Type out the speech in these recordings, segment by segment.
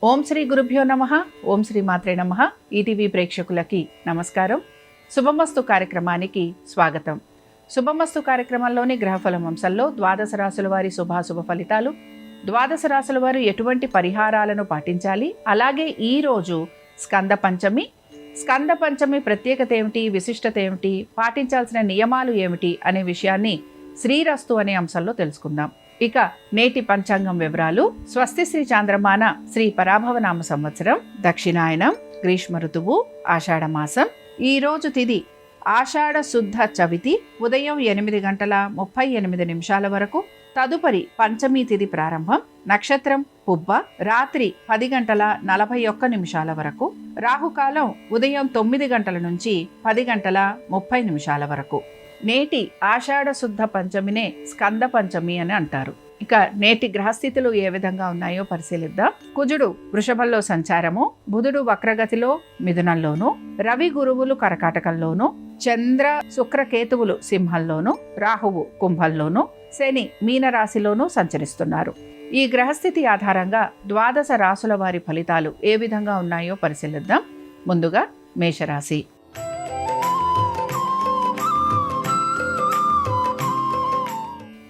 ఓం శ్రీ గురుభ్యో నమః. ఓం శ్రీ మాత్రే నమః. ఈటీవీ ప్రేక్షకులకి నమస్కారం. శుభమస్తు కార్యక్రమానికి స్వాగతం. శుభమస్తు కార్యక్రమంలోని గ్రహఫలం అంశంలో ద్వాదశ రాశుల వారి శుభాశుభ ఫలితాలు, ద్వాదశ రాశుల వారు ఎటువంటి పరిహారాలను పాటించాలి, అలాగే ఈరోజు స్కంద పంచమి ప్రత్యేకత ఏమిటి, విశిష్టత ఏమిటి, పాటించాల్సిన నియమాలు ఏమిటి అనే విషయాన్ని శ్రీరస్తు అనే అంశంలో తెలుసుకుందాం. ఇక నేటి పంచాంగం వివరాలు. స్వస్తి శ్రీ చాంద్రమాన శ్రీ పరాభవనామ సంవత్సరం, దక్షిణాయనం, గ్రీష్మ ఋతువు, ఆషాఢ మాసం. ఈ రోజు తిథి ఆషాఢ శుద్ధ చవితి, ఉదయం 8:38 వరకు. తదుపరి పంచమీ తిథి ప్రారంభం. నక్షత్రం పుబ్బ, రాత్రి 10:41 వరకు. రాహుకాలం ఉదయం 9 గంటల నుంచి 10:30 వరకు. నేటి ఆషాఢ శుద్ధ పంచమినే స్కంద పంచమి అని అంటారు. ఇక నేటి గ్రహస్థితులు ఏ విధంగా ఉన్నాయో పరిశీలిద్దాం. కుజుడు వృషభంలో సంచారము, బుధుడు వక్రగతిలో మిథునంలోను, రవి గురువులు కర్కాటకంలోను, చంద్ర శుక్ర కేతువులు సింహంలోను, రాహువు కుంభంలోను, శని మీనరాశిలోనూ సంచరిస్తున్నారు. ఈ గ్రహస్థితి ఆధారంగా ద్వాదశ రాశుల వారి ఫలితాలు ఏ విధంగా ఉన్నాయో పరిశీలిద్దాం. ముందుగా మేషరాశి.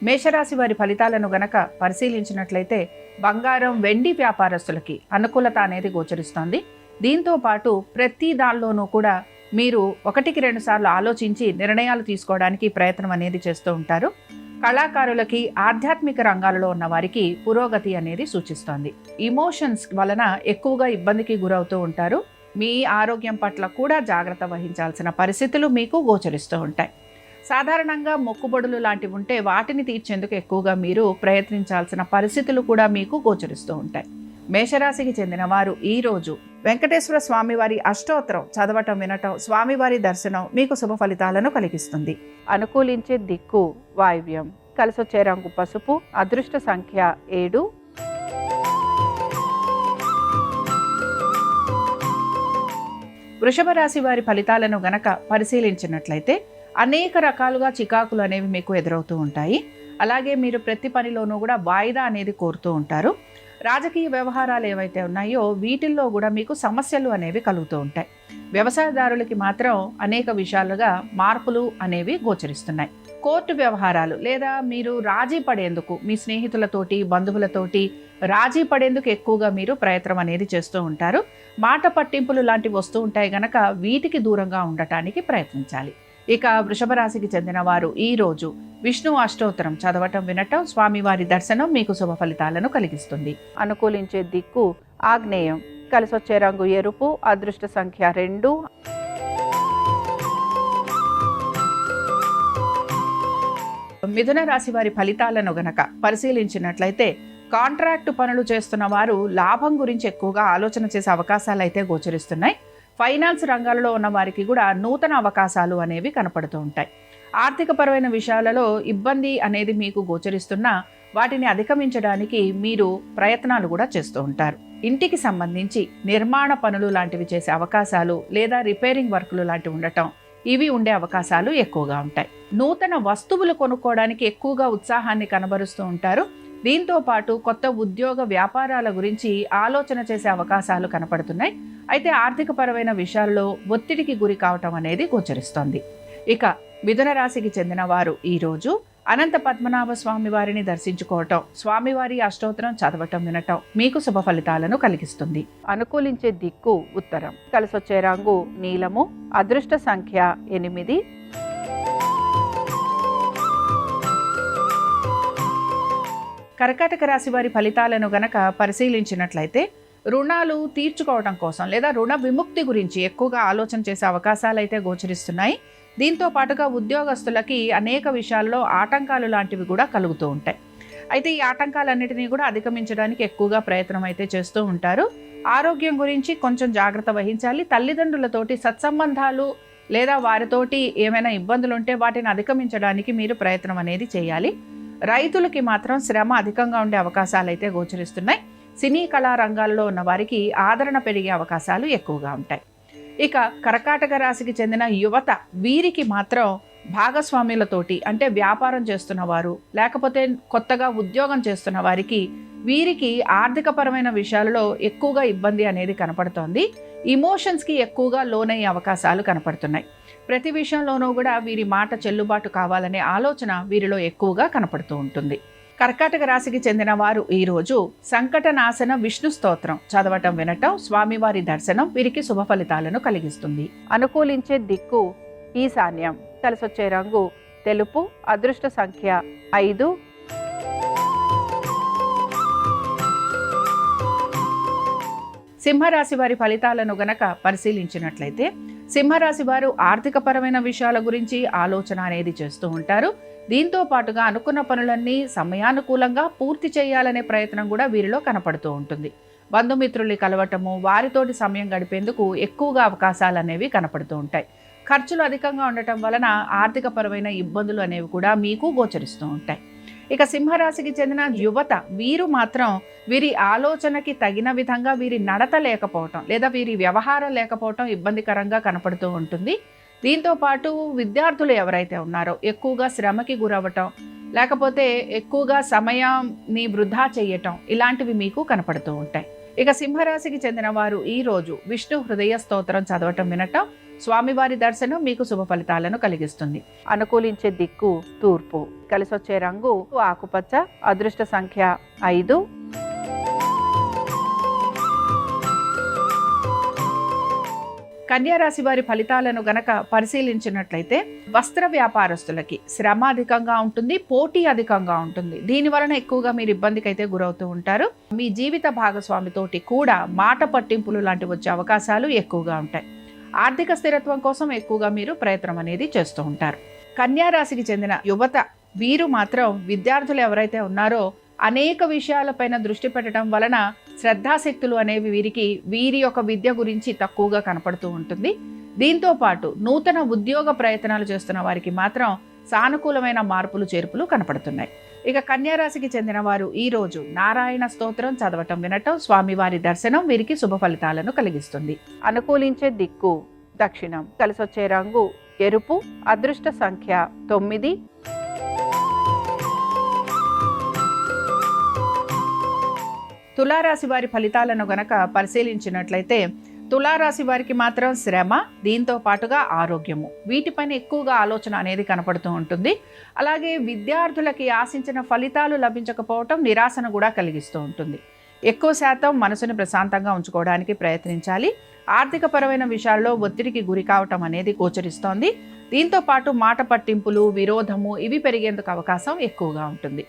మేషరాశి వారి ఫలితాలను గనక పరిశీలించినట్లయితే బంగారం, వెండి వ్యాపారస్తులకి అనుకూలత అనేది గోచరిస్తోంది. దీంతో పాటు ప్రతి దానిలోనూ కూడా మీరు 1-2 సార్లు ఆలోచించి నిర్ణయాలు తీసుకోవడానికి ప్రయత్నం అనేది చేస్తూ ఉంటారు. కళాకారులకి, ఆధ్యాత్మిక రంగాలలో ఉన్న వారికి పురోగతి అనేది సూచిస్తోంది. ఇమోషన్స్ వలన ఎక్కువగా ఇబ్బందికి గురవుతూ ఉంటారు. మీ ఆరోగ్యం పట్ల కూడా జాగ్రత్త వహించాల్సిన పరిస్థితులు మీకు గోచరిస్తూ ఉంటాయి. సాధారణంగా మొక్కుబడులు లాంటివి ఉంటే వాటిని తీర్చేందుకు ఎక్కువగా మీరు ప్రయత్నించాల్సిన పరిస్థితులు కూడా మీకు గోచరిస్తూ ఉంటాయి. మేషరాశికి చెందిన వారు ఈరోజు వెంకటేశ్వర స్వామివారి అష్టోత్తరం చదవటం, వినటం, స్వామివారి దర్శనం మీకు శుభ ఫలితాలను కలిగిస్తుంది. అనుకూలించే దిక్కు వాయువ్యం, కలిసొచ్చే రంగు పసుపు, అదృష్ట సంఖ్య 7. వృషభ రాశి వారి ఫలితాలను గనక పరిశీలించినట్లయితే అనేక రకాలుగా చికాకులు అనేవి మీకు ఎదురవుతూ ఉంటాయి. అలాగే మీరు ప్రతి పనిలోనూ కూడా వాయిదా అనేది కోరుతూ ఉంటారు. రాజకీయ వ్యవహారాలు ఏవైతే ఉన్నాయో వీటిల్లో కూడా మీకు సమస్యలు అనేవి కలుగుతూ ఉంటాయి. వ్యవసాయదారులకి మాత్రం అనేక విషయాలుగా మార్పులు అనేవి గోచరిస్తున్నాయి. కోర్టు వ్యవహారాలు లేదా మీరు రాజీ పడేందుకు మీ స్నేహితులతోటి, బంధువులతోటి రాజీ పడేందుకు ఎక్కువగా మీరు ప్రయత్నం అనేది చేస్తూ ఉంటారు. మాట పట్టింపులు లాంటివి వస్తూ ఉంటాయి గనక వీటికి దూరంగా ఉండటానికి ప్రయత్నించాలి. ఇక వృషభ రాశికి చెందిన వారు ఈరోజు విష్ణు అష్టోత్తరం చదవటం, వినటం, స్వామివారి దర్శనం మీకు శుభ ఫలితాలను కలిగిస్తుంది. అనుకూలించే దిక్కు ఆగ్నేయం, కలిసొచ్చే రంగు ఎరుపు, అదృష్ట సంఖ్య 2. మిథున రాశి వారి ఫలితాలను గనక పరిశీలించినట్లయితే కాంట్రాక్టు పనులు చేస్తున్న వారు లాభం గురించి ఎక్కువగా ఆలోచన చేసే అవకాశాలు అయితే గోచరిస్తున్నాయి. ఫైనాన్స్ రంగాలలో ఉన్న వారికి కూడా నూతన అవకాశాలు అనేవి కనపడుతూ ఉంటాయి. ఆర్థికపరమైన విషయాలలో ఇబ్బంది అనేది మీకు గోచరిస్తున్నా వాటిని అధిగమించడానికి మీరు ప్రయత్నాలు కూడా చేస్తూ ఉంటారు. ఇంటికి సంబంధించి నిర్మాణ పనులు లాంటివి చేసే అవకాశాలు లేదా రిపేరింగ్ వర్కులు లాంటివి ఉండటం, ఇవి ఉండే అవకాశాలు ఎక్కువగా ఉంటాయి. నూతన వస్తువులు కొనుక్కోవడానికి ఎక్కువగా ఉత్సాహాన్ని కనబరుస్తూ ఉంటారు. దీంతో పాటు కొత్త ఉద్యోగ వ్యాపారాల గురించి ఆలోచన చేసే అవకాశాలు కనపడుతున్నాయి. అయితే ఆర్థికపరమైన విషయాల్లో ఒత్తిడికి గురి కావటం అనేది గోచరిస్తోంది. ఇక మిథున రాశికి చెందిన వారు ఈరోజు అనంత పద్మనాభ స్వామి వారిని దర్శించుకోవటం, స్వామివారి అష్టోత్తరం చదవటం, వినటం మీకు శుభ ఫలితాలను కలిగిస్తుంది. అనుకూలించే దిక్కు ఉత్తరం, కలిసొచ్చే రంగు నీలము, అదృష్ట సంఖ్య 8. కర్కాటక రాశి వారి ఫలితాలను గనక పరిశీలించినట్లయితే రుణాలు తీర్చుకోవడం కోసం లేదా రుణ విముక్తి గురించి ఎక్కువగా ఆలోచన చేసే అవకాశాలు అయితే గోచరిస్తున్నాయి. దీంతో పాటుగా ఉద్యోగస్తులకి అనేక విషయాల్లో ఆటంకాలు లాంటివి కూడా కలుగుతూ ఉంటాయి. అయితే ఈ ఆటంకాలన్నిటినీ కూడా అధిగమించడానికి ఎక్కువగా ప్రయత్నం అయితే చేస్తూ ఉంటారు. ఆరోగ్యం గురించి కొంచెం జాగ్రత్త వహించాలి. తల్లిదండ్రులతోటి సత్సంబంధాలు లేదా వారితోటి ఏమైనా ఇబ్బందులు ఉంటే వాటిని అధిగమించడానికి మీరు ప్రయత్నం అనేది చేయాలి. రైతులకి మాత్రం శ్రమ అధికంగా ఉండే అవకాశాలు అయితే గోచరిస్తున్నాయి. సినీ కళా రంగాల్లో ఉన్న వారికి ఆదరణ పెరిగే అవకాశాలు ఎక్కువగా ఉంటాయి. ఇక కర్కాటక రాశికి చెందిన యువత, వీరికి మాత్రం భాగస్వామ్యులతోటి అంటే వ్యాపారం చేస్తున్న వారు లేకపోతే కొత్తగా ఉద్యోగం చేస్తున్న వారికి వీరికి ఆర్థికపరమైన విషయాలలో ఎక్కువగా ఇబ్బంది అనేది కనపడుతోంది. ఇమోషన్స్కి ఎక్కువగా లోనయ్యే అవకాశాలు కనపడుతున్నాయి. ప్రతి విషయంలోనూ కూడా వీరి మాట చెల్లుబాటు కావాలనే ఆలోచన వీరిలో ఎక్కువగా కనపడుతూ ఉంటుంది. కర్కాటక రాశికి చెందిన వారు ఈరోజు సంకటనాశన విష్ణు స్తోత్రం చదవటం వినటం, స్వామివారి దర్శనం వీరికి శుభ ఫలితాలను కలిగిస్తుంది. అనుకూలించే దిక్కు ఈశాన్యం, కలిసొచ్చే రంగు తెలుపు, అదృష్ట సంఖ్య 5. సింహరాశి వారి ఫలితాలను గనక పరిశీలించినట్లయితే సింహరాశి వారు ఆర్థికపరమైన విషయాల గురించి ఆలోచన అనేది చేస్తూ ఉంటారు. దీంతో పాటుగా అనుకున్న పనులన్నీ సమయానుకూలంగా పూర్తి చేయాలనే ప్రయత్నం కూడా వీరిలో కనపడుతూ ఉంటుంది. బంధుమిత్రుల్ని కలవటము, వారితోటి సమయం గడిపేందుకు ఎక్కువగా అవకాశాలు అనేవి కనపడుతూ ఉంటాయి. ఖర్చులు అధికంగా ఉండటం వలన ఆర్థికపరమైన ఇబ్బందులు అనేవి కూడా మీకు గోచరిస్తూ ఉంటాయి. ఇక సింహరాశికి చెందిన యువత వీరు మాత్రం వీరి ఆలోచనకి తగిన విధంగా వీరి నడత లేకపోవటం లేదా వీరి వ్యవహారం లేకపోవటం ఇబ్బందికరంగా కనపడుతూ ఉంటుంది. దీంతో పాటు విద్యార్థులు ఎవరైతే ఉన్నారో ఎక్కువగా శ్రమకి గురవ్వటం లేకపోతే ఎక్కువగా సమయాన్ని వృధా చేయటం ఇలాంటివి మీకు కనపడుతూ ఉంటాయి. ఇక సింహరాశికి చెందిన వారు ఈరోజు విష్ణు హృదయ స్తోత్రం చదవటం వినటం, స్వామివారి దర్శనం మీకు శుభ ఫలితాలను కలిగిస్తుంది. అనుకూలించే దిక్కు తూర్పు, కలిసొచ్చే రంగు ఆకుపచ్చ, అదృష్ట సంఖ్య 5. కన్యా రాశి వారి ఫలితాలను గనక పరిశీలించినట్లయితే వస్త్ర వ్యాపారస్తులకి శ్రమ అధికంగా ఉంటుంది, పోటీ అధికంగా ఉంటుంది. దీని వలన ఎక్కువగా మీరు ఇబ్బందికి అయితే గురవుతూ ఉంటారు. మీ జీవిత భాగస్వామితోటి కూడా మాట పట్టింపులు లాంటివి వచ్చే అవకాశాలు ఎక్కువగా ఉంటాయి. ఆర్థిక స్థిరత్వం కోసం ఎక్కువగా మీరు ప్రయత్నం అనేది చేస్తూ ఉంటారు. కన్యా రాశికి చెందిన యువత వీరు మాత్రం విద్యార్థులు ఎవరైతే ఉన్నారో అనేక విషయాలపైన దృష్టి పెట్టడం వలన శ్రద్ధాశక్తులు అనేవి వీరి యొక్క విద్య గురించి తక్కువగా కనపడుతూ ఉంటుంది. దీంతో పాటు నూతన ఉద్యోగ ప్రయత్నాలు చేస్తున్న వారికి మాత్రం సానుకూలమైన మార్పులు చేర్పులు కనపడుతున్నాయి. ఇక కన్యా రాశికి చెందిన వారు ఈరోజు నారాయణ స్తోత్రం చదవటం వినటం, స్వామివారి దర్శనం వీరికి శుభ ఫలితాలను కలిగిస్తుంది. అనుకూలించే దిక్కు దక్షిణం, కలిసొచ్చే రంగు ఎరుపు, అదృష్ట సంఖ్య 9. తులారాశి వారి ఫలితాలను గనక పరిశీలించినట్లయితే తులారాశి వారికి మాత్రం శ్రమ, దీంతో పాటుగా ఆరోగ్యము వీటిపైన ఎక్కువగా ఆలోచన అనేది కనపడుతూ ఉంటుంది. అలాగే విద్యార్థులకి ఆశించిన ఫలితాలు లభించకపోవటం నిరాశను కూడా కలిగిస్తూ ఉంటుంది. ఎక్కువ శాతం మనసుని ప్రశాంతంగా ఉంచుకోవడానికి ప్రయత్నించాలి. ఆర్థికపరమైన విషయాల్లో ఒత్తిడికి గురి కావటం అనేది గోచరిస్తోంది. దీంతో పాటు మాట పట్టింపులు, విరోధము ఇవి పెరిగేందుకు అవకాశం ఎక్కువగా ఉంటుంది.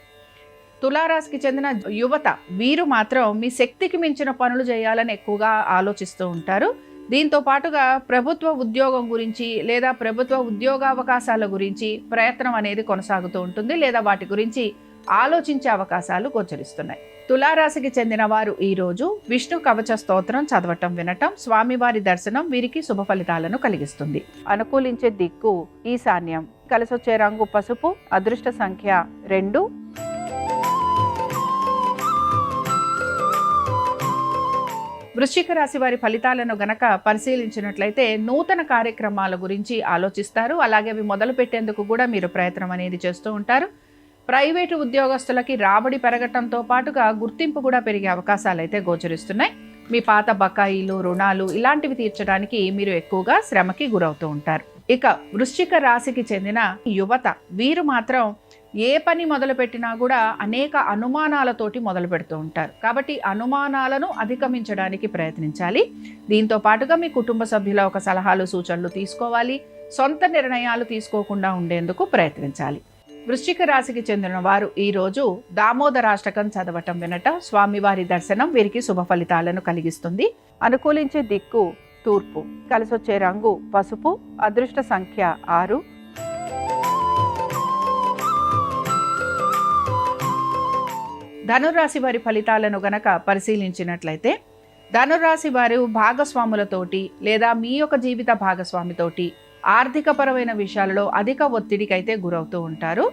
తులారాశికి చెందిన యువత వీరు మాత్రం మీ శక్తికి మించిన పనులు చేయాలని ఎక్కువగా ఆలోచిస్తూ ఉంటారు. దీంతో పాటుగా ప్రభుత్వ ఉద్యోగం గురించి లేదా ప్రభుత్వ ఉద్యోగావకాశాల గురించి ప్రయత్నం అనేది కొనసాగుతూ ఉంటుంది లేదా వాటి గురించి ఆలోచించే అవకాశాలు గోచరిస్తున్నాయి. తులారాశికి చెందిన వారు ఈరోజు విష్ణు కవచ స్తోత్రం చదవటం వినటం, స్వామివారి దర్శనం వీరికి శుభ ఫలితాలను కలిగిస్తుంది. అనుకూలించే దిక్కు ఈశాన్యం, కలిసొచ్చే రంగు పసుపు, అదృష్ట సంఖ్య 2. వృశ్చిక రాశి వారి ఫలితాలను గనక పరిశీలించినట్లయితే నూతన కార్యక్రమాల గురించి ఆలోచిస్తారు. అలాగే అవి మొదలు పెట్టేందుకు కూడా మీరు ప్రయత్నం అనేది చేస్తూ ఉంటారు. ప్రైవేటు ఉద్యోగస్తులకి రాబడి పెరగటంతో పాటుగా గుర్తింపు కూడా పెరిగే అవకాశాలు అయితే గోచరిస్తున్నాయి. మీ పాత బకాయిలు, రుణాలు ఇలాంటివి తీర్చడానికి మీరు ఎక్కువగా శ్రమకి గురవుతూ ఉంటారు. ఇక వృశ్చిక రాశికి చెందిన యువత వీరు మాత్రం ఏ పని మొదలుపెట్టినా కూడా అనేక అనుమానాలతోటి మొదలు పెడుతూ ఉంటారు. కాబట్టి అనుమానాలను అధిగమించడానికి ప్రయత్నించాలి. దీంతో పాటుగా మీ కుటుంబ సభ్యుల ఒక సలహాలు, సూచనలు తీసుకోవాలి. సొంత నిర్ణయాలు తీసుకోకుండా ఉండేందుకు ప్రయత్నించాలి. వృశ్చిక రాశికి చెందిన వారు ఈరోజు దామోదరాష్టకం చదవటం వినటం, స్వామివారి దర్శనం వీరికి శుభ ఫలితాలను కలిగిస్తుంది. అనుకూలించే దిక్కు తూర్పు, కలిసొచ్చే రంగు పసుపు, అదృష్ట సంఖ్య 6. ధనురాశి వారి ఫలితాలను గనక పరిశీలించినట్లయితే ధనురాశి వారు భాగస్వాములతోటి లేదా మీ యొక్క జీవిత భాగస్వామితోటి ఆర్థికపరమైన విషయాలలో అధిక ఒత్తిడికి అయితే గురవుతూ ఉంటారు.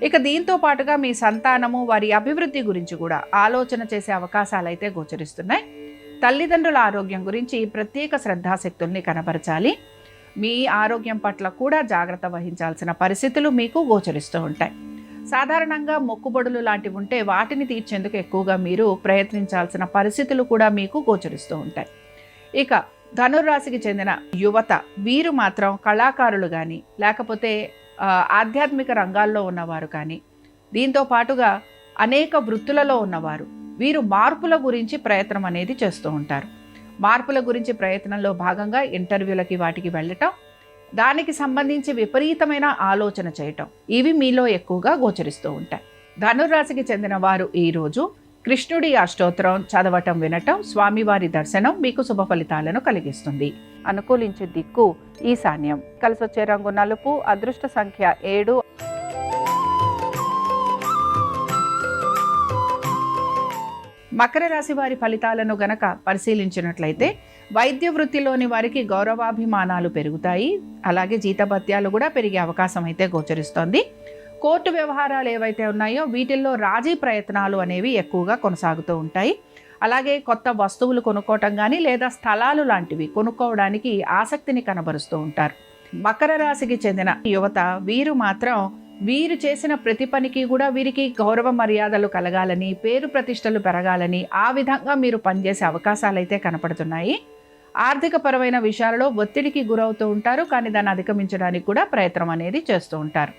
ఇక దీంతో పాటుగా మీ సంతానము వారి అభివృద్ధి గురించి కూడా ఆలోచన చేసే అవకాశాలు అయితే గోచరిస్తున్నాయి. తల్లిదండ్రుల ఆరోగ్యం గురించి ప్రత్యేక శ్రద్ధాశక్తుల్ని కనబరచాలి. మీ ఆరోగ్యం పట్ల కూడా జాగ్రత్త వహించాల్సిన పరిస్థితులు మీకు గోచరిస్తూ ఉంటాయి. సాధారణంగా మొక్కుబడులు లాంటివి ఉంటే వాటిని తీర్చేందుకు ఎక్కువగా మీరు ప్రయత్నించాల్సిన పరిస్థితులు కూడా మీకు గోచరిస్తూ ఉంటాయి. ఇక ధనుర్రాశికి చెందిన యువత వీరు మాత్రం కళాకారులు కానీ లేకపోతే ఆధ్యాత్మిక రంగాల్లో ఉన్నవారు కానీ దీంతో పాటుగా అనేక వృత్తులలో ఉన్నవారు వీరు మార్పుల గురించి ప్రయత్నం అనేది చేస్తూ ఉంటారు. మార్పుల గురించి ప్రయత్నంలో భాగంగా ఇంటర్వ్యూలకి వాటికి వెళ్ళటం, దానికి సంబంధించి విపరీతమైన ఆలోచన చేయటం ఇవి మీలో ఎక్కువగా గోచరిస్తూ ఉంటాయి. ధనుర్రాశికి చెందిన వారు ఈరోజు కృష్ణుడి అష్టోత్తరం చదవటం వినటం, స్వామివారి దర్శనం మీకు శుభ ఫలితాలను కలిగిస్తుంది. అనుకూలించే దిక్కు ఈశాన్యం. కలిసొచ్చే రంగు నలుపు. అదృష్ట సంఖ్య 7. మకర రాశి వారి ఫలితాలను గనక పరిశీలించినట్లయితే వైద్య వృత్తిలోని వారికి గౌరవాభిమానాలు పెరుగుతాయి. అలాగే జీతభత్యాలు కూడా పెరిగే అవకాశం అయితే గోచరిస్తోంది. కోర్టు వ్యవహారాలు ఏవైతే ఉన్నాయో వీటిల్లో రాజీ ప్రయత్నాలు అనేవి ఎక్కువగా కొనసాగుతూ ఉంటాయి. అలాగే కొత్త వస్తువులు కొనుక్కోవటం కానీ లేదా స్థలాలు లాంటివి కొనుక్కోవడానికి ఆసక్తిని కనబరుస్తూ ఉంటారు. మకర రాశికి చెందిన యువత వీరు మాత్రం వీరు చేసిన ప్రతి పనికి కూడా వీరికి గౌరవ మర్యాదలు కలగాలని, పేరు ప్రతిష్టలు పెరగాలని ఆ విధంగా మీరు పనిచేసే అవకాశాలు అయితే కనపడుతున్నాయి. ఆర్థిక పరమైన విషయాలలో ఒత్తిడికి గురవుతూ ఉంటారు, కానీ దాన్ని అధిగమించడానికి కూడా ప్రయత్నం అనేది చేస్తూ ఉంటారు.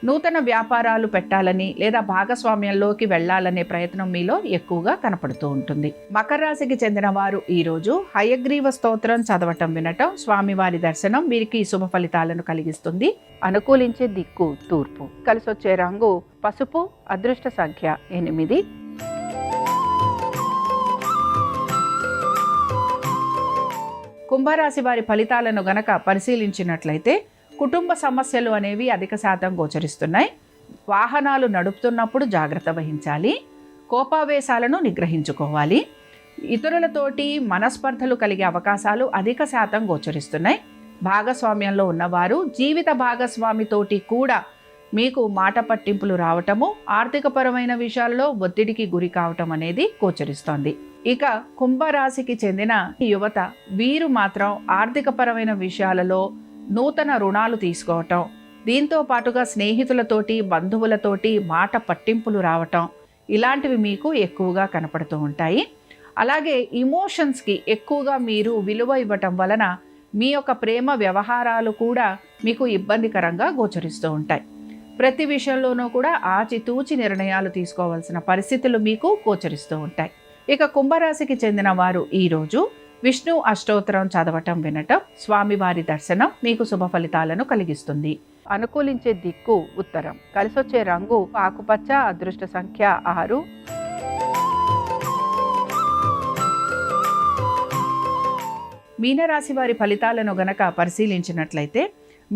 నూతన వ్యాపారాలు పెట్టాలని లేదా భాగస్వామ్యంలోకి వెళ్ళాలనే ప్రయత్నం మీలో ఎక్కువగా కనపడుతూ ఉంటుంది. మకర రాశికి చెందిన వారు ఈరోజు హయగ్రీవ స్తోత్రం చదవటం వినటం, స్వామివారి దర్శనం వీరికి శుభ ఫలితాలను కలిగిస్తుంది. అనుకూలించే దిక్కు తూర్పు. కలిసొచ్చే రంగు పసుపు. అదృష్ట సంఖ్య 8. కుంభరాశి వారి ఫలితాలను గనక పరిశీలించినట్లయితే కుటుంబ సమస్యలు అనేవి అధిక శాతం గోచరిస్తున్నాయి. వాహనాలు నడుపుతున్నప్పుడు జాగ్రత్త వహించాలి. కోపావేశాలను నిగ్రహించుకోవాలి. ఇతరులతోటి మనస్పర్ధలు కలిగే అవకాశాలు అధిక శాతం గోచరిస్తున్నాయి. భాగస్వామ్యంలో ఉన్నవారు జీవిత భాగస్వామితోటి కూడా మీకు మాట పట్టింపులు రావటము, ఆర్థికపరమైన విషయాల్లో ఒత్తిడికి గురి కావటం అనేది గోచరిస్తోంది. ఇక కుంభరాశికి చెందిన యువత వీరు మాత్రం ఆర్థికపరమైన విషయాలలో నూతన రుణాలు తీసుకోవటం, దీంతో పాటుగా స్నేహితులతోటి బంధువులతోటి మాట పట్టింపులు రావటం ఇలాంటివి మీకు ఎక్కువగా కనపడుతూ ఉంటాయి. అలాగే ఇమోషన్స్కి ఎక్కువగా మీరు విలువ ఇవ్వటం వలన మీ యొక్క ప్రేమ వ్యవహారాలు కూడా మీకు ఇబ్బందికరంగా గోచరిస్తూ ఉంటాయి. ప్రతి విషయంలోనూ కూడా ఆచితూచి నిర్ణయాలు తీసుకోవాల్సిన పరిస్థితులు మీకు గోచరిస్తూ ఉంటాయి. ఇక కుంభరాశికి చెందిన వారు ఈరోజు విష్ణు అష్టోత్తరం చదవటం వినటం, స్వామివారి దర్శనం మీకు శుభ ఫలితాలను కలిగిస్తుంది. అనుకూలించే దిక్కు ఉత్తరం. కలిసొచ్చే రంగు ఆకుపచ్చ. అదృష్ట సంఖ్య 6. మీనరాశి వారి ఫలితాలను గనక పరిశీలించినట్లయితే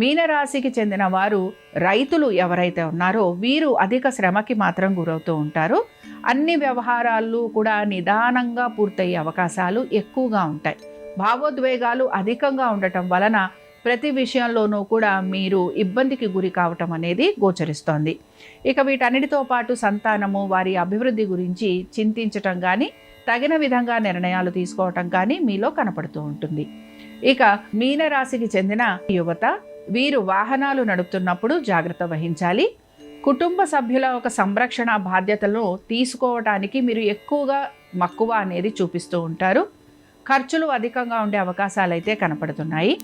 మీనరాశికి చెందిన వారు రైతులు ఎవరైతే ఉన్నారో వీరు అధిక శ్రమకి మాత్రం గురవుతూ ఉంటారు. అన్ని వ్యవహారాలు కూడా నిదానంగా పూర్తయ్యే అవకాశాలు ఎక్కువగా ఉంటాయి. భావోద్వేగాలు అధికంగా ఉండటం వలన ప్రతి విషయంలోనూ కూడా మీరు ఇబ్బందికి గురి కావటం అనేది గోచరిస్తోంది. ఇక వీటన్నిటితో పాటు సంతానము, వారి అభివృద్ధి గురించి చింతించటం కానీ తగిన విధంగా నిర్ణయాలు తీసుకోవటం కానీ మీలో కనపడుతూ ఉంటుంది. ఇక మీనరాశికి చెందిన యువత వీరు వాహనాలు నడుపుతున్నప్పుడు జాగ్రత్త వహించాలి. కుటుంబ సభ్యుల ఒక సంరక్షణ బాధ్యతలను తీసుకోవటానికి మీరు ఎక్కువగా మక్కువ అనేది చూపిస్తూ ఉంటారు. ఖర్చులు అధికంగా ఉండే అవకాశాలు అయితే కనపడుతున్నాయి.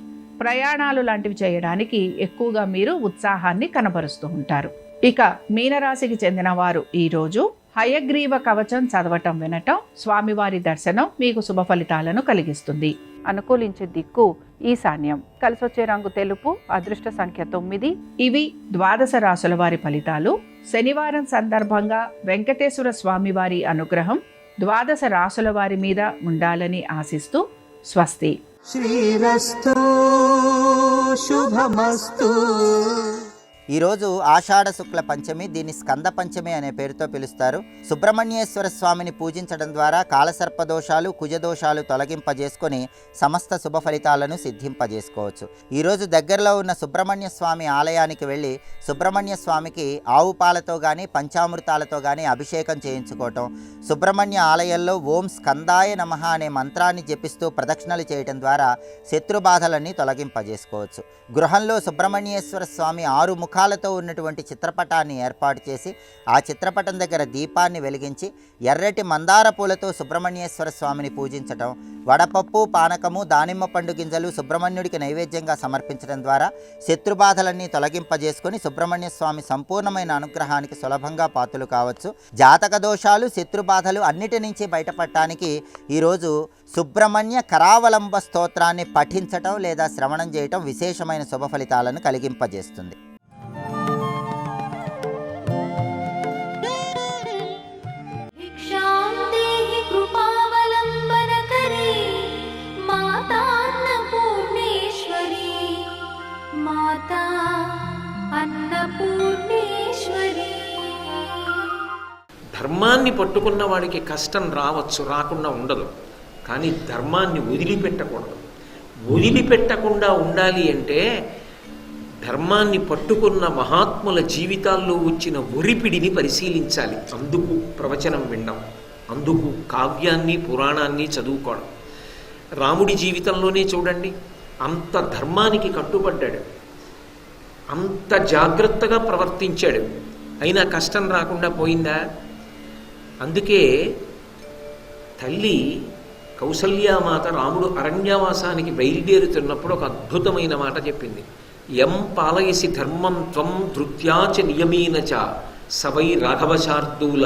ప్రయాణాలు లాంటివి చేయడానికి ఎక్కువగా మీరు ఉత్సాహాన్ని కనబరుస్తూ ఉంటారు. ఇక మీనరాశికి చెందిన వారు ఈరోజు హయగ్రీవ కవచం చదవటం వినటం, స్వామివారి దర్శనం మీకు శుభ ఫలితాలను కలిగిస్తుంది. అనుకూలించే దిక్కు ఈశాన్యం. కలిసొచ్చే రంగు తెలుపు. అదృష్ట సంఖ్య 9. ఇవి ద్వాదశ రాశుల వారి ఫలితాలు. శనివారం సందర్భంగా వెంకటేశ్వర స్వామి వారి అనుగ్రహం ద్వాదశ రాశుల వారి మీద ఉండాలని ఆశిస్తూ స్వస్తి. శ్రీరస్తు శుభమస్తు. ఈరోజు ఆషాఢ శుక్ల పంచమి, దీన్ని స్కంద పంచమి అనే పేరుతో పిలుస్తారు. సుబ్రహ్మణ్యేశ్వర స్వామిని పూజించడం ద్వారా కాలసర్పదోషాలు, కుజదోషాలు తొలగింపజేసుకొని సమస్త శుభ ఫలితాలను సిద్ధింపజేసుకోవచ్చు. ఈరోజు దగ్గరలో ఉన్న సుబ్రహ్మణ్య స్వామి ఆలయానికి వెళ్ళి సుబ్రహ్మణ్య స్వామికి ఆవు పాలతో కానీ పంచామృతాలతో కానీ అభిషేకం చేయించుకోవటం, సుబ్రహ్మణ్య ఆలయంలో ఓం స్కందాయ నమః అనే మంత్రాన్ని జపిస్తూ ప్రదక్షిణలు చేయటం ద్వారా శత్రుబాధలన్నీ తొలగింపజేసుకోవచ్చు. గృహంలో సుబ్రహ్మణ్యేశ్వర స్వామి 6 ముఖాలతో ఉన్నటువంటి చిత్రపటాన్ని ఏర్పాటు చేసి ఆ చిత్రపటం దగ్గర దీపాన్ని వెలిగించి ఎర్రటి మందార పూలతో సుబ్రహ్మణ్యేశ్వర స్వామిని పూజించటం, వడపప్పు, పానకము, దానిమ్మ పండు గింజలు సుబ్రహ్మణ్యుడికి నైవేద్యంగా సమర్పించడం ద్వారా శత్రుబాధలన్నీ తొలగింపజేసుకొని సుబ్రహ్మణ్య స్వామి సంపూర్ణమైన అనుగ్రహానికి సులభంగా పాత్రలు కావచ్చు. జాతక దోషాలు, శత్రుబాధలు అన్నిటి నుంచి బయటపడటానికి ఈరోజు సుబ్రహ్మణ్య కరావలంబ స్తోత్రాన్ని పఠించటం లేదా శ్రవణం చేయటం విశేషమైన శుభ ఫలితాలను కలిగింపజేస్తుంది. ధర్మాన్ని పట్టుకున్న వాడికి కష్టం రావచ్చు, రాకుండా ఉండదు. కానీ ధర్మాన్ని వదిలిపెట్టకూడదు. వదిలిపెట్టకుండా ఉండాలి అంటే ధర్మాన్ని పట్టుకున్న మహాత్ముల జీవితాల్లో వచ్చిన ఒరిపిడిని పరిశీలించాలి. అందుకు ప్రవచనం వినడం, అందుకు కావ్యాన్ని పురాణాన్ని చదువుకోవడం. రాముడి జీవితంలోనే చూడండి, అంత ధర్మానికి కట్టుబడ్డాడు, అంత జాగ్రత్తగా ప్రవర్తించాడు, అయినా కష్టం రాకుండా పోయిందా? అందుకే తల్లి కౌసల్యామాత రాముడు అరణ్యవాసానికి బయలుదేరుతున్నప్పుడు ఒక అద్భుతమైన మాట చెప్పింది. యం పాలయసి ధర్మం త్వం ధృత్యాచ నియమేన చ సవై రాఘవశార్దూల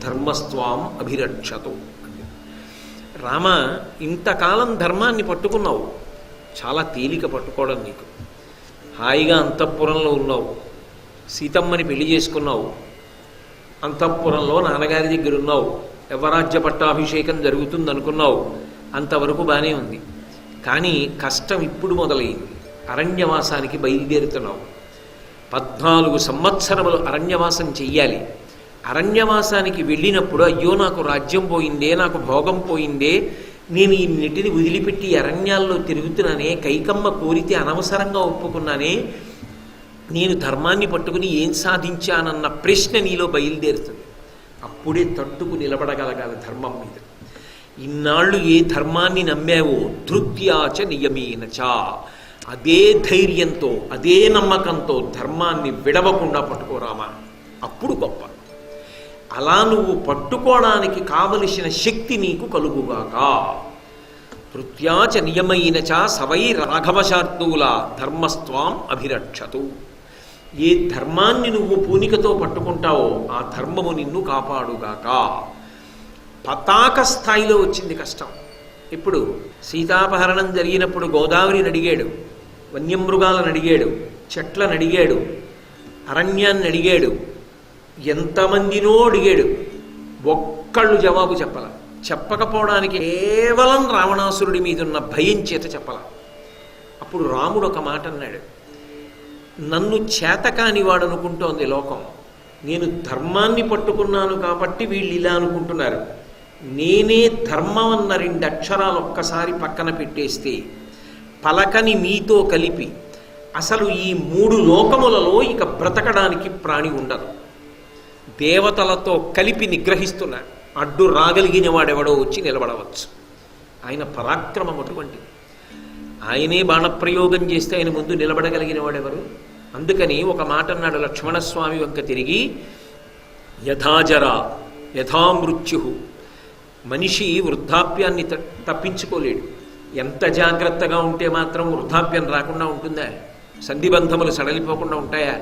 ధర్మస్వాం అభిరక్షతు. రామ, ఇంతకాలం ధర్మాన్ని పట్టుకున్నావు, చాలా తేలిక పట్టుకోవడం నీకు. హాయిగా అంతఃపురంలో ఉన్నావు, సీతమ్మని పెళ్లి చేసుకున్నావు, అంతఃపురంలో నాన్నగారి దగ్గర ఉన్నావు, యవరాజ్య పట్టాభిషేకం జరుగుతుంది అనుకున్నావు, అంతవరకు బాగానే ఉంది. కానీ కష్టం ఇప్పుడు మొదలైంది. అరణ్యవాసానికి బయలుదేరుతున్నావు. 14 సంవత్సరములు అరణ్యవాసం చెయ్యాలి. అరణ్యవాసానికి వెళ్ళినప్పుడు అయ్యో నాకు రాజ్యం పోయిందే, నాకు భోగం పోయిందే, నేను ఈ నెటిని వదిలిపెట్టి అరణ్యాల్లో తిరుగుతున్నానే, కైకమ్మ కోరితే అనవసరంగా ఒప్పుకున్నానే, నేను ధర్మాన్ని పట్టుకుని ఏం సాధించానన్న ప్రశ్న నీలో బయలుదేరుతుంది. అప్పుడే తట్టుకు నిలబడగలగాలి ధర్మం మీద. ఇన్నాళ్ళు ఏ ధర్మాన్ని నమ్మావో ధృత్యాచ నియమేనచ, అదే ధైర్యంతో అదే నమ్మకంతో ధర్మాన్ని విడవకుండా పట్టుకోరామా, అప్పుడు గొప్ప. అలా నువ్వు పట్టుకోవడానికి కావలసిన శక్తి నీకు కలుగుగాక. ధృత్యాచ నియమైనచ సవై రాఘవశార్దూల ధర్మస్వాం అభిరక్షతు. ఏ ధర్మాన్ని నువ్వు పూనికతో పట్టుకుంటావో ఆ ధర్మము నిన్ను కాపాడుగాక. పతాక స్థాయిలో వచ్చింది కష్టం. ఇప్పుడు సీతాపహరణం జరిగినప్పుడు గోదావరిని అడిగాడు, వన్యమృగాలను అడిగాడు, చెట్లను అడిగాడు, అరణ్యాన్ని అడిగాడు, ఎంతమందినో అడిగాడు, ఒక్కళ్ళు జవాబు చెప్పాల. చెప్పకపోవడానికి కేవలం రావణాసురుడి మీద ఉన్న భయం చేత చెప్పాల. అప్పుడు రాముడు ఒక మాట అన్నాడు, నన్ను చేతకాని వాడు అనుకుంటోంది లోకం, నేను ధర్మాన్ని పట్టుకున్నాను కాబట్టి వీళ్ళు ఇలా అనుకుంటున్నారు. నేనే ధర్మం అన్న 2 అక్షరాలు ఒక్కసారి పక్కన పెట్టేస్తే పలకని మీతో కలిపి అసలు ఈ 3 లోకములలో ఇక బ్రతకడానికి ప్రాణి ఉండదు. దేవతలతో కలిపి నిగ్రహిస్తున్నా అడ్డు రాగలిగిన వాడెవడో వచ్చి నిలబడవచ్చు. ఆయన పరాక్రమం అటువంటిది. ఆయనే బాణప్రయోగం చేస్తే ఆయన ముందు నిలబడగలిగిన వాడెవరు? అందుకని ఒక మాట అన్నాడు లక్ష్మణస్వామి వంక తిరిగి, యథాజర యథామృత్యు. మనిషి వృద్ధాప్యాన్ని తప్పించుకోలేడు. ఎంత జాగ్రత్తగా ఉంటే మాత్రం వృద్ధాప్యం రాకుండా ఉంటుందా? సంధిబంధములు సడలిపోకుండా ఉంటాయా?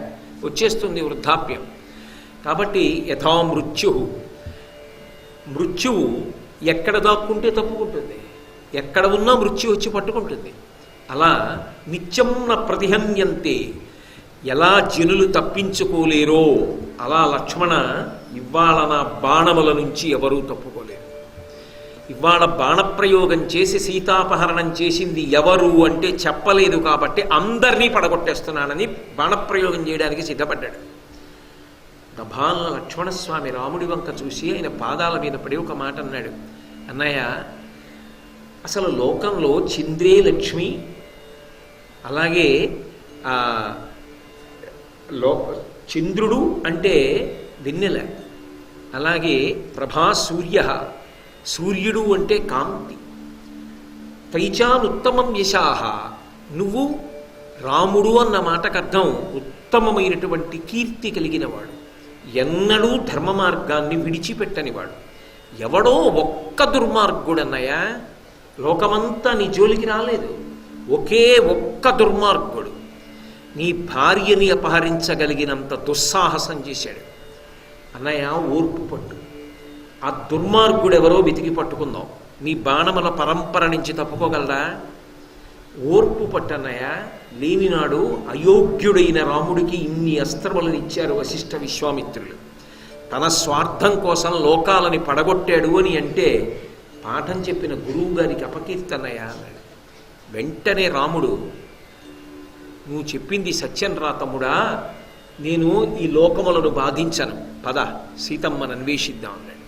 వచ్చేస్తుంది వృద్ధాప్యం. కాబట్టి యథామృత్యు, మృత్యువు ఎక్కడ దాక్కుంటే తప్పుకుంటుంది, ఎక్కడ ఉన్నా మృత్యు వచ్చి పట్టుకుంటుంది. అలా నిత్యం న ప్రతిహన్యంతే, ఎలా జనులు తప్పించుకోలేరో అలా లక్ష్మణ ఇవాళ నా బాణముల నుంచి ఎవరూ తప్పుకోలేరు. ఇవాళ బాణప్రయోగం చేసి సీతాపహరణం చేసింది ఎవరు అంటే చెప్పలేదు కాబట్టి పడగొట్టేస్తున్నానని బాణప్రయోగం చేయడానికి సిద్ధపడ్డాడు. గభాల లక్ష్మణస్వామి రాముడి వంక చూసి ఆయన పాదాల మీద పడి ఒక మాట అన్నాడు, అన్నయ్య అసలు లోకంలో చంద్రే లక్ష్మి, అలాగే చంద్రుడు అంటే వెన్నెల, అలాగే ప్రభా సూర్యుడు అంటే కాంతి, తైచానుత్తమం యశాహ, నువ్వు రాముడు అన్న మాటకు అర్థం ఉత్తమమైనటువంటి కీర్తి కలిగినవాడు, ఎన్నడూ ధర్మ మార్గాన్ని విడిచిపెట్టనివాడు. ఎవడో ఒక్క దుర్మార్గుడన్నయ్య, లోకమంతా నీ జోలికి రాలేదు, ఒకే ఒక్క దుర్మార్గుడు నీ భార్యని అపహరించగలిగినంత దుస్సాహసం చేశాడు. అన్నయ్య ఓర్పు పట్టు, ఆ దుర్మార్గుడెవరో వెతికి పట్టుకుందాం, నీ బాణముల పరంపర నుంచి తప్పుకోగలరా? ఓర్పు పట్టన్నయ్య. లేనినాడు అయోగ్యుడైన రాముడికి ఇన్ని అస్త్రములను ఇచ్చారు వశిష్ఠ విశ్వామిత్రులు. తన స్వార్థం కోసం లోకాలని పడగొట్టాడు అని అంటే పాఠం చెప్పిన గురువు గారికి అపకీర్తనయ్య అన్నాడు. వెంటనే రాముడు, నువ్వు చెప్పింది సత్యం రా తమ్ముడా, నేను ఈ లోకములను బాధించను, పద సీతమ్మను అన్వేషిద్దాం అన్నాడు.